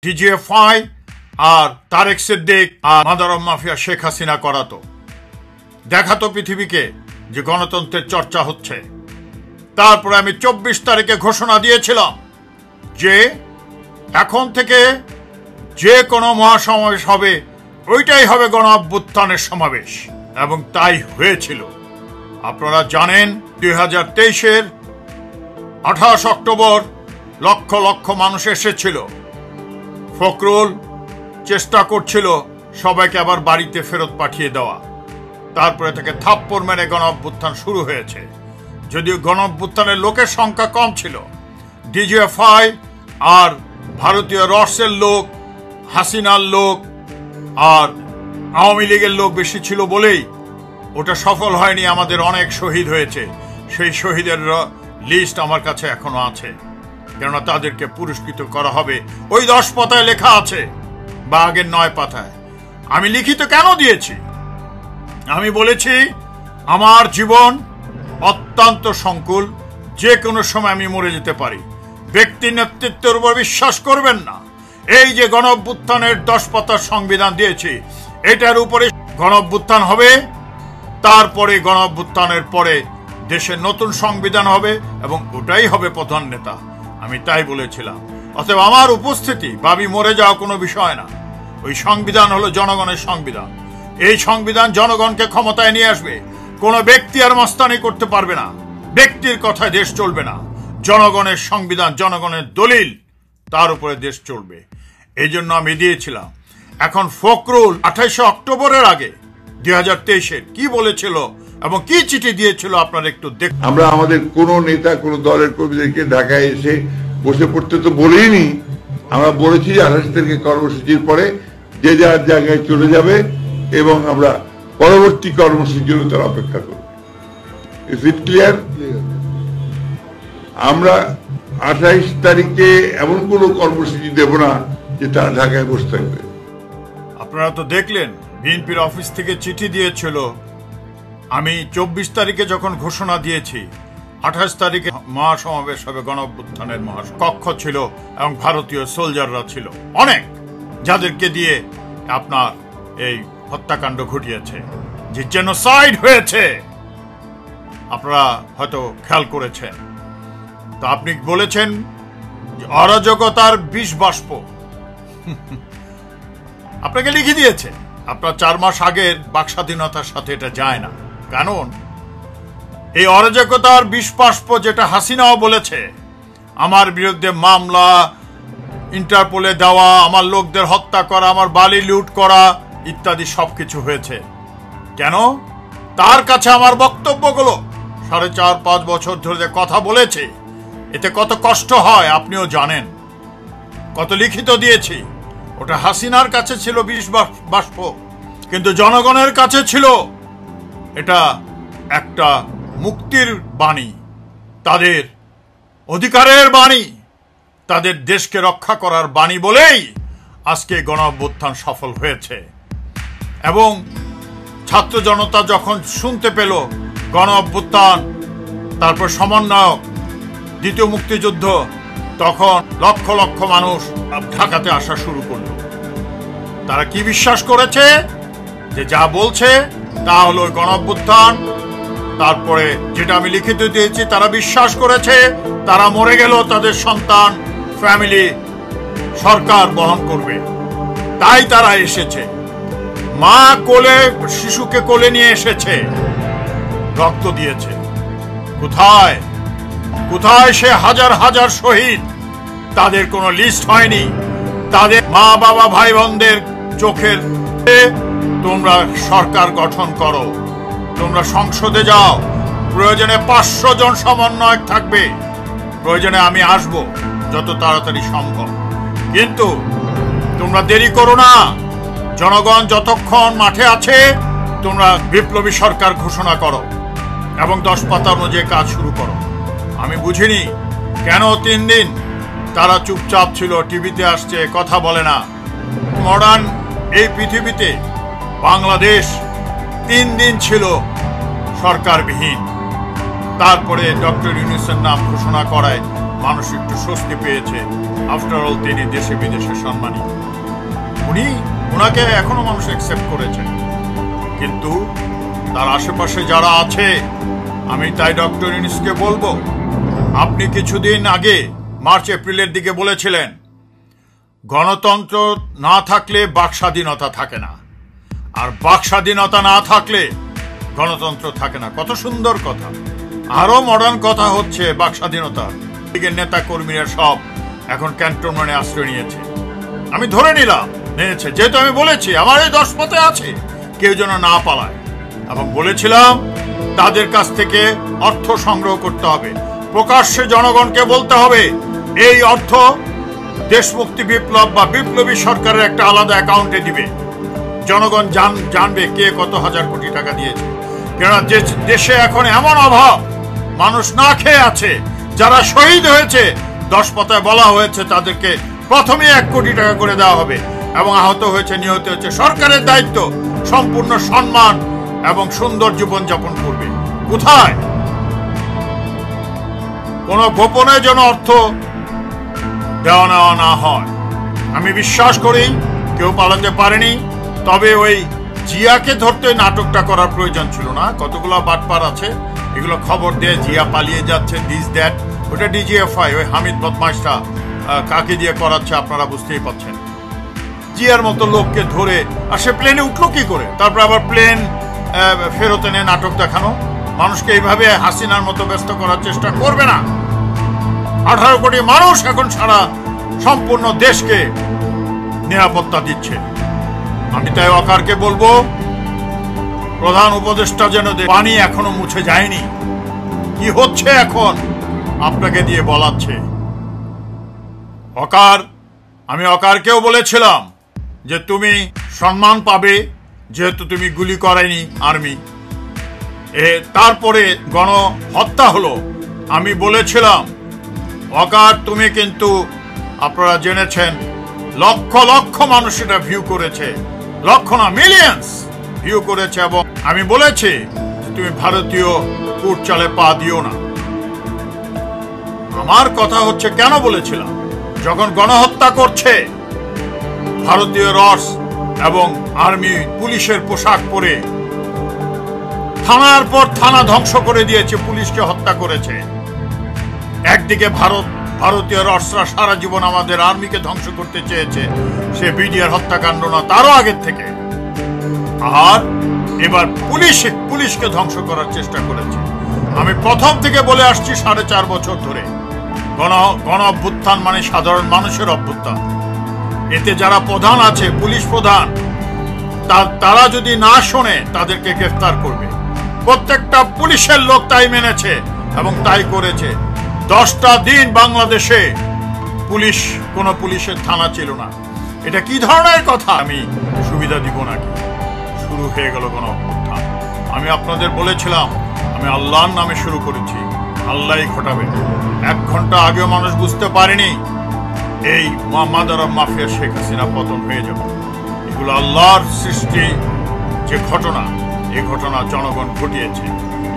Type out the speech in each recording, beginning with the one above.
DGFI আর তারেক সিদ্দিক আর mother of mafia Sheikh Hasina করাতো, দেখাতো পৃথিবীকে যে গণতন্ত্রের চর্চা হচ্ছে। তারপরে আমি 24 তারিখে ঘোষণা দিয়েছিলাম যে এখন থেকে যে কোনো মহাসমাবেশ হবে ওইটাই হবে গণ অভ্যুত্থানের সমাবেশ, এবং তাই হয়েছিল। আপনারা জানেন 2023-এর 28 অক্টোবর লক্ষ লক্ষ মানুষ এসেছিল। ফখরুল চেষ্টা করছিল সবাইকে আবার বাড়িতে ফেরত পাঠিয়ে দেওয়া। তারপরে থেকে থাপ্পড় মেরে গণ অভ্যুত্থান শুরু হয়েছে। যদিও গণ অভ্যুত্থানের লোকের সংখ্যা কম ছিল, ডিজিএফআই আর ভারতীয় রসের লোক, হাসিনার লোক আর আওয়ামী লীগের লোক বেশি ছিল বলেই ওটা সফল হয়নি। আমাদের অনেক শহীদ হয়েছে, সেই শহীদের লিস্ট আমার কাছে এখনো আছে, কেননা তাদেরকে পুরস্কৃত করা হবে ওই 10 পাতায় লেখা আছে, বা আগের 9 পাতায়। আমি লিখিত কেন দিয়েছি? আমি বলেছি আমার জীবন অত্যন্ত সংকুল, যে কোনো সময় আমি মরে যেতে পারি। ব্যক্তি নেতৃত্বের উপর বিশ্বাস করবেন না। এই যে গণ অভ্যুত্থানের 10 পাতার সংবিধান দিয়েছি, এটার উপরে গণ অভ্যুত্থান হবে, তারপরে গণ অভ্যুত্থানের পরে দেশের নতুন সংবিধান হবে এবং ওটাই হবে প্রধান নেতা। আমি তাই বলেছিলাম। অতএব আমার উপস্থিতি ভাবি মরে যাওয়া কোনো বিষয় না। ওই সংবিধান হলো জনগণের সংবিধান। এই সংবিধান জনগণকে ক্ষমতায় নিয়ে আসবে। কোনো ব্যক্তি আর মাস্তানি করতে পারবে না। ব্যক্তির কথায় দেশ চলবে না। জনগণের সংবিধান, জনগণের দলিল, তার উপরে দেশ চলবে। এই জন্য আমি দিয়েছিলাম। এখন ফখরুল 28 অক্টোবরের আগে 2023-এর কি বলেছিল এবং কি চিঠি দিয়েছিল আপনারা একটু দেখুন। আমরা আমাদের কোন নেতা কোন দলের কর্মীদেরকে ঢাকায় এসে বসে পড়তে তো বলিনি। আমরা বলেছি 28 তারিখে কর্মসূচির পরে যে যার জায়গায় চলে যাবে এবং আমরা পরবর্তী কর্মসূচির জন্য তার অপেক্ষা করব। Is it clear? আমরা 28 তারিখে এমন কোন কর্মসূচি দেব না যে তারা ঢাকায় বসে থাকবে। আপনারা তো দেখলেন বিএনপির অফিস থেকে চিঠি দিয়েছিল। আমি 24 তারিখে যখন ঘোষণা দিয়েছি, 28 তারিখে মহাসমাবেশ হবে, গণ অভ্যুত্থানের কক্ষ ছিল এবং ভারতীয় সোলজাররা ছিল অনেক, যাদেরকে দিয়ে আপনার এই হত্যাকাণ্ড ঘটিয়েছে, যে জেনোসাইড হয়েছে। আপনারা হয়তো খেয়াল করেছেন। তো আপনি বলেছেন অরাজকতার বিষ বাষ্প আপনাকে লিখে দিয়েছে। আপনার 4 মাস আগের বাক স্বাধীনতার সাথে এটা যায় না। কারণ এই অরাজকতার বিষ বাষ্প, যেটা হাসিনাও বলেছে, আমার বিরুদ্ধে মামলা, ইন্টারপোলে দেওয়া, আমার লোকদের হত্যা করা, আমার বালি লুট করা ইত্যাদি সবকিছু হয়েছে। কেন? তার কাছে আমার বক্তব্যগুলো 4.5-5 বছর ধরে যে কথা বলেছে, এতে কত কষ্ট হয় আপনিও জানেন। কত লিখিত দিয়েছি। ওটা হাসিনার কাছে ছিল বিষ বাষ্প, কিন্তু জনগণের কাছে ছিল এটা একটা মুক্তির বাণী, তাদের অধিকারের বাণী, তাদের দেশকে রক্ষা করার বাণী বলেই আজকে গণ অভ্যুত্থান সফল হয়েছে। এবং ছাত্র জনতা যখন শুনতে পেল গণ অভ্যুত্থান, তারপর সমন্বয়ক, দ্বিতীয় মুক্তিযুদ্ধ, তখন লক্ষ লক্ষ মানুষ ঢাকাতে আসা শুরু করলো। তারা কি বিশ্বাস করেছে? যে যা বলছে তা হলো গণ অভ্যুত্থান। তারপরে যেটা আমি লিখিত দিয়েছি, তারা বিশ্বাস করেছে তারা মরে গেল তাদের সন্তান, ফ্যামিলি সরকার বহন করবে। তাই তারা এসেছে। মা কোলে শিশুকে কোলে নিয়ে এসেছে, রক্ত দিয়েছে। কোথায় কোথায় সে হাজার হাজার শহীদ? তাদের কোনো লিস্ট হয়নি। তাদের মা বাবা ভাই বোনদের চোখের তোমরা সরকার গঠন করো, তোমরা সংসদে যাও, প্রয়োজনে 500 জন সমন্বয়ক থাকবে, প্রয়োজনে আমি আসব যত তাড়াতাড়ি সম্ভব, কিন্তু তোমরা দেরি করো না। জনগণ যতক্ষণ মাঠে আছে তোমরা বিপ্লবী সরকার ঘোষণা করো এবং 10 পাতা অনুযায়ী কাজ শুরু করো। আমি বুঝিনি কেন 3 দিন তারা চুপচাপ ছিল, টিভিতে আসছে, কথা বলে না। মডার্ন এই পৃথিবীতে বাংলাদেশ 3 দিন ছিল সরকারবিহীন। তারপরে ডক্টর ইউনূসের নাম ঘোষণা করায় মানুষ একটু স্বস্তি পেয়েছে। আফটার অল তিনি দেশে বিদেশে সম্মানী, উনাকে এখনো মানুষ অ্যাকসেপ্ট করেছে। কিন্তু তার আশেপাশে যারা আছে, আমি তাই ডক্টর ইউনূসকে বলবো, আপনি কিছুদিন আগে মার্চ এপ্রিলের দিকে বলেছিলেন গণতন্ত্র না থাকলে বাক স্বাধীনতা থাকে না, আর বাক স্বাধীনতা না থাকলে গণতন্ত্র থাকে না। কত সুন্দর কথা। আরো মডার্ন কথা হচ্ছে বাক স্বাধীনতা। নেতা কর্মীরা সব এখন ক্যান্টনমেন্টে আশ্রয় নিয়েছে। আমি ধরে নিয়েছে, যেহেতু আমি বলেছি আমার এই 10 পথে আছে, কেউ যেন না পালায়। এবং বলেছিলাম তাদের কাছ থেকে অর্থ সংগ্রহ করতে হবে, প্রকাশ্যে জনগণকে বলতে হবে এই অর্থ দেশমুক্তি বিপ্লব বা বিপ্লবী সরকারের একটা আলাদা অ্যাকাউন্টে দিবে। জনগণ জানবে কে কত হাজার কোটি টাকা দিয়েছে। কেননা দেশে এখন এমন অভাব, মানুষ না খেয়ে আছে। যারা শহীদ হয়েছে 10 পাতায় বলা হয়েছে তাদেরকে প্রথমে 1 কোটি টাকা করে দেওয়া হবে, এবং আহত হয়েছে, নিহত হয়েছে। সরকারের দায়িত্ব সম্পূর্ণ সম্মান এবং সুন্দর জীবনযাপন করবে। কোথায় কোন গোপনে যেন অর্থ দেওয়া নেওয়া না হয়। আমি বিশ্বাস করি কেউ পালাতে পারেনি, তবে ওই জিয়াকে ধরতে নাটকটা করার প্রয়োজন ছিল না। কতগুলো বাটপার আছে, এগুলো খবর দিয়ে জিয়া পালিয়ে যাচ্ছে, দিস দ্যাট। ওটা ডিজিএফআই, ওই হামিদ বদমাইশটা কাকে দিয়ে করাচ্ছে আপনারা বুঝতেই পারছেন। জিয়ার মতো লোককে ধরে, আর সে প্লেনে উঠলো কি করে? তারপর আবার প্লেন ফেরত এনে নাটক দেখানো। মানুষকে এইভাবে হাসিনার মতো ব্যস্ত করার চেষ্টা করবে না। 18 কোটি মানুষ এখন সারা সম্পূর্ণ দেশকে নিরাপত্তা দিচ্ছে। আমি তাই ওয়াকারকে বলবো, প্রধান উপদেষ্টা যেন পানি এখনো মুছে যায়নি, কি হচ্ছে এখন আপনাকে দিয়ে বলাচ্ছে। ওয়াকার, আমি ওয়াকারকেও বলেছিলাম যে তুমি সম্মান পাবে, যেহেতু তুমি গুলি করায়নি আর্মি। তারপরে গণহত্যা হলো। আমি বলেছিলাম ওয়াকার, তুমি কিন্তু, আপনারা জেনেছেন, লক্ষ লক্ষ মানুষ এটা ভিউ করেছে, লক্ষ না মিলিয়ন্স ভিউ করেছে। এবং আমি বলেছি তুমি ভারতীয় কুট চালে পা দিও না। আমার কথা হচ্ছে কেন বলেছিলাম, যখন গণহত্যা করছে ভারতীয় রস এবং আর্মি পুলিশের পোশাক পরে, থানার পর থানা ধ্বংস করে দিয়েছে, পুলিশকে হত্যা করেছে। একদিকে ভারতীয় রসরা সারা জীবন আমাদের আর্মিকে ধ্বংস করতে চেয়েছে, সে বিডিআর হত্যাকাণ্ড না, তারও আগের থেকে। আর এবার পুলিশকে ধ্বংস করার চেষ্টা করেছে। আমি প্রথম থেকে বলে আসছি 4.5 বছর ধরে, গণ অভ্যুত্থান মানে সাধারণ মানুষের অভ্যুত্থান। এতে যারা প্রধান আছে, পুলিশ প্রধান, তারা যদি না শোনে তাদেরকে গ্রেফতার করবে। প্রত্যেকটা পুলিশের লোক তাই মেনেছে এবং তাই করেছে। 10টা দিন বাংলাদেশে কোনো পুলিশের থানা ছিল না। এটা কি ধরনের কথা? আমি সুবিধা দিব নাকি? শুরু হয়ে গেল গণ অভ্যুত্থান। আমি আপনাদের বলেছিলাম আমি আল্লাহর নামে শুরু করেছি, আল্লাহই ঘটাবে। 1 ঘন্টা আগেও মানুষ বুঝতে পারেনি এই মাদার মাফিয়া শেখ হাসিনা পতন হয়ে যাবে। এগুলো আল্লাহর সৃষ্টি যে ঘটনা, এই ঘটনা জনগণ ঘটিয়েছে।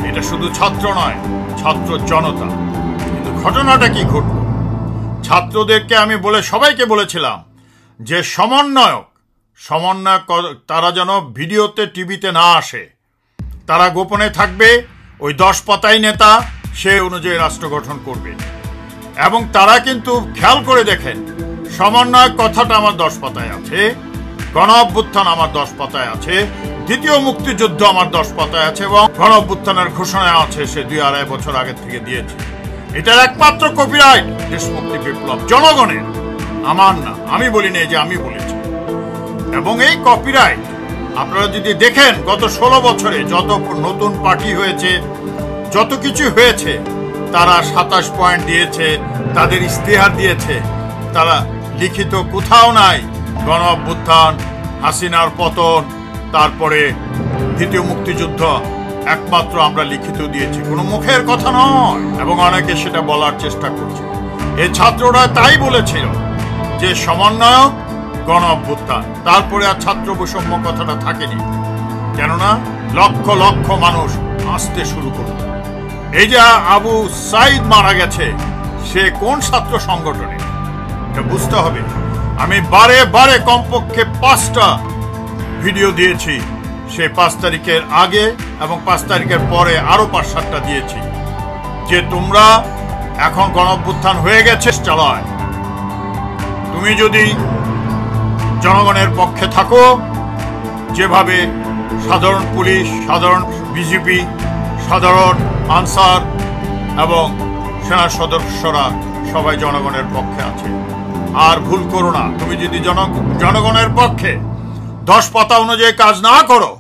এটা শুধু ছাত্র নয়, ছাত্র জনতা। কিন্তু ঘটনাটা কি ঘটল? ছাত্রদেরকে আমি সবাইকে বলেছিলাম যে সমন্বয়ক তারা যেন ভিডিওতে, টিভিতে না আসে, তারা গোপনে থাকবে। ওই 10 পাতাই নেতা সে অনুযায়ী রাষ্ট্র গঠন করবে। এবং তারা কিন্তু খেয়াল করে দেখেন, সমন্বয়ক কথাটা আমার 10 পাতায় আছে, গণ অভ্যুত্থান আমার 10 পাতায় আছে, দ্বিতীয় মুক্তিযুদ্ধ আমার 10 পাতায় আছে, এবং গণ অভ্যুত্থানের ঘোষণা আছে সে 2-2.5 বছর আগে থেকে দিয়েছে। এটার একমাত্র কপিরাইট দেশমুক্তি বিপ্লব, জনগণের, আমার না। আমি বলিনি যে আমি বলেছি। এবং এই কপিরাইট আপনারা যদি দেখেন, গত 16 বছরে যত নতুন পার্টি হয়েছে, যত কিছু হয়েছে, তারা 27 পয়েন্ট দিয়েছে, তাদের ইস্তেহার দিয়েছে। তারা লিখিত কোথাও নাই গণ অভ্যুত্থান, হাসিনার পতন, তারপরে দ্বিতীয় মুক্তিযুদ্ধ, একমাত্র আমরা লিখিত দিয়েছি, কোনো মুখের কথা নয়। এবং অনেকে সেটা বলার চেষ্টা করছে। এই ছাত্ররা তাই বলেছিল যে সমন্বয়ক গণ অভ্যুত্থান, তারপরে আর ছাত্র বৈষম্য কথাটা থাকেনি। কেননা লক্ষ লক্ষ মানুষ আসতে শুরু করল। এই যে আবু সাইদ মারা গেছে, সে কোন ছাত্র সংগঠনে, এটা বুঝতে হবে। আমি বারে বারে কমপক্ষে 5টা ভিডিও দিয়েছি, সেই 5 তারিখের আগে এবং 5 তারিখের পরে আরো 5-7টা দিয়েছি, যে তোমরা এখন গণঅভ্যুত্থান হয়ে গেছে চালায়, তুমি যদি জনগণের পক্ষে থাকো, যেভাবে সাধারণ পুলিশ, সাধারণ বিজেপি, সাধারণ আনসার এবং সেনা সদস্যরা সবাই জনগণের পক্ষে আছে, আর ভুল করো না। তুমি যদি জনগণের পক্ষে 10 পাতা অনুযায়ী কাজ না করো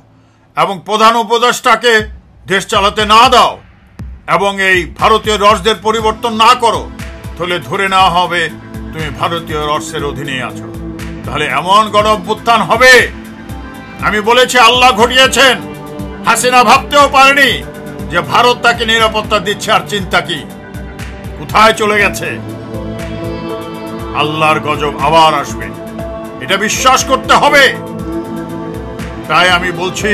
এবং প্রধান উপদেষ্টাকে দেশ চালাতে না দাও এবং এই ভারতীয় রসদের পরিবর্তন না করো, তাহলে ধরে নেওয়া হবে তুমি ভারতীয় রসের অধীনে আছো। তাহলে এমন গণঅভ্যুত্থান হবে, আমি বলেছি আল্লাহ ঘটিয়েছেন। হাসিনা ভাবতেও পারেনি যে ভারত তাকে নিরাপত্তা দিচ্ছে, আর চিন্তা কি, কোথায় চলে গেছে। আল্লাহর গজব আবার আসবে, এটা বিশ্বাস করতে হবে। তাই আমি বলছি,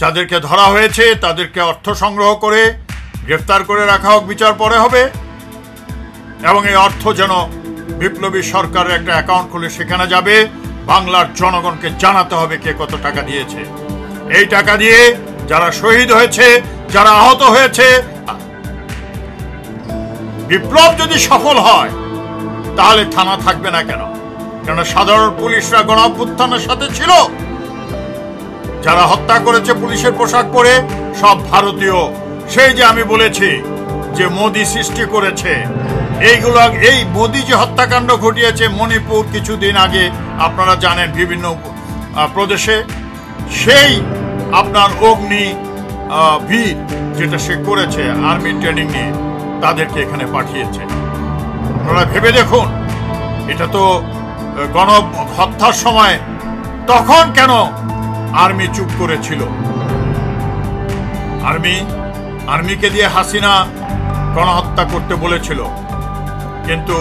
যাদেরকে ধরা হয়েছে তাদেরকে অর্থ সংগ্রহ করে গ্রেফতার করে রাখা হোক, বিচার পরে হবে, এবং এই অর্থ যেন বিপ্লবী সরকারের একটা অ্যাকাউন্ট খুলে সেখানে যাবে। বাংলার জনগণকে জানাতে হবে কে কত টাকা দিয়েছে। এই টাকা দিয়ে যারা শহীদ হয়েছে, যারা আহত হয়েছে, বিপ্লব যদি সফল হয় তাহলে থানা থাকবে না কেন? কেন সাধারণ পুলিশরা গণঅভ্যুত্থানের সাথে ছিল। যারা হত্যা করেছে পুলিশের পোশাক পরে সব ভারতীয়। সেই যে আমি বলেছি যে মোদি সৃষ্টি করেছে এইগুলো, এই মোদি যে হত্যাকাণ্ড ঘটিয়েছে মণিপুর কিছুদিন আগে আপনারা জানেন, বিভিন্ন প্রদেশে, সেই আপনার অগ্নি বীর যেটা সে করেছে আর্মি ট্রেনিং নিয়ে, তাদেরকে এখানে পাঠিয়েছে। আপনারা ভেবে দেখুন, এটা তো গণ হত্যার সময় তখন কেন আর্মি চুপ করেছিল? আর্মিকে দিয়ে হাসিনা গণহত্যা করতে বলেছিল, কিন্তু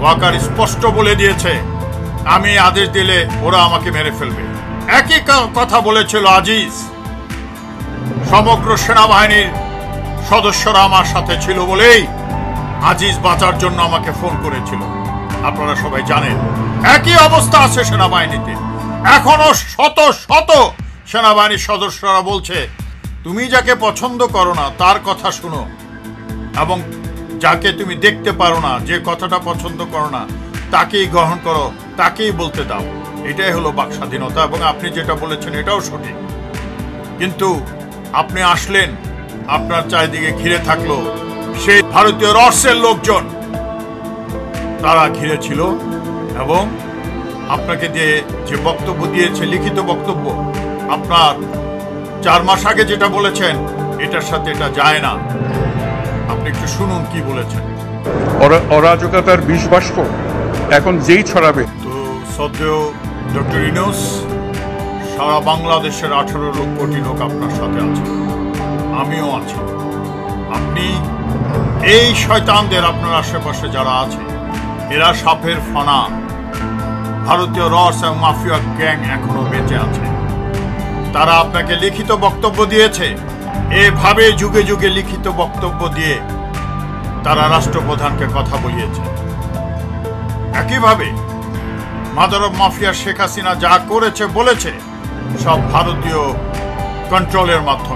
ওয়াকার স্পষ্ট বলে দিয়েছে আমি আদেশ দিলে ওরা আমাকে মেরে ফেলবে। একই কথা বলেছিল আজিজ। সমগ্র সেনাবাহিনীর সদস্যরা আমার সাথে ছিল বলেই আজিজ বাঁচার জন্য আমাকে ফোন করেছিল। আপনারা সবাই জানেন একই অবস্থা আছে সেনাবাহিনীতে। এখনো শত শত সেনাবাহিনীর সদস্যরা বলছে তুমি যাকে পছন্দ করো না তার কথা শুনো, এবং যাকে তুমি দেখতে পারো না, যে কথাটা পছন্দ করো না, তাকেই গ্রহণ করো, তাকেই বলতে দাও। এটাই হলো বাক স্বাধীনতা। এবং আপনি যেটা বলেছেন এটাও সঠিক। কিন্তু আপনি আসলেন, আপনার চারিদিকে ঘিরে থাকলো সেই ভারতীয় রসের লোকজন, তারা ঘিরে ছিল এবং আপনাকে দিয়ে যে বক্তব্য দিয়েছে, লিখিত বক্তব্য, আপনার 4 মাস আগে যেটা বলেছেন এটার সাথে এটা যায় না। আপনি একটু শুনুন কি বলেছেন। অরাজকতার বিষ বাষ্প এখন যেই ছড়াবে। তো সদ্যেও ডক্টর ইউনূস, সারা বাংলাদেশের 18 কোটি লোক আপনার সাথে আছে, আমিও আছি। আপনি এই শয়তানদের, আপনার আশেপাশে যারা আছে, এরা সাপের ফানা। ভারতীয় রস এবং মাফিয়া গ্যাং এখনো বেঁচে আছে। তারা আপনাকে লিখিত বক্তব্য দিয়েছে, এভাবে যুগে যুগে লিখিত বক্তব্য দিয়ে তারা রাষ্ট্রপ্রধানকে কথা বলিয়েছে। একইভাবে mother of mafia Sheikh Hasina যা করেছে বলেছে সব ভারতীয় কন্ট্রোলের মাধ্যমে।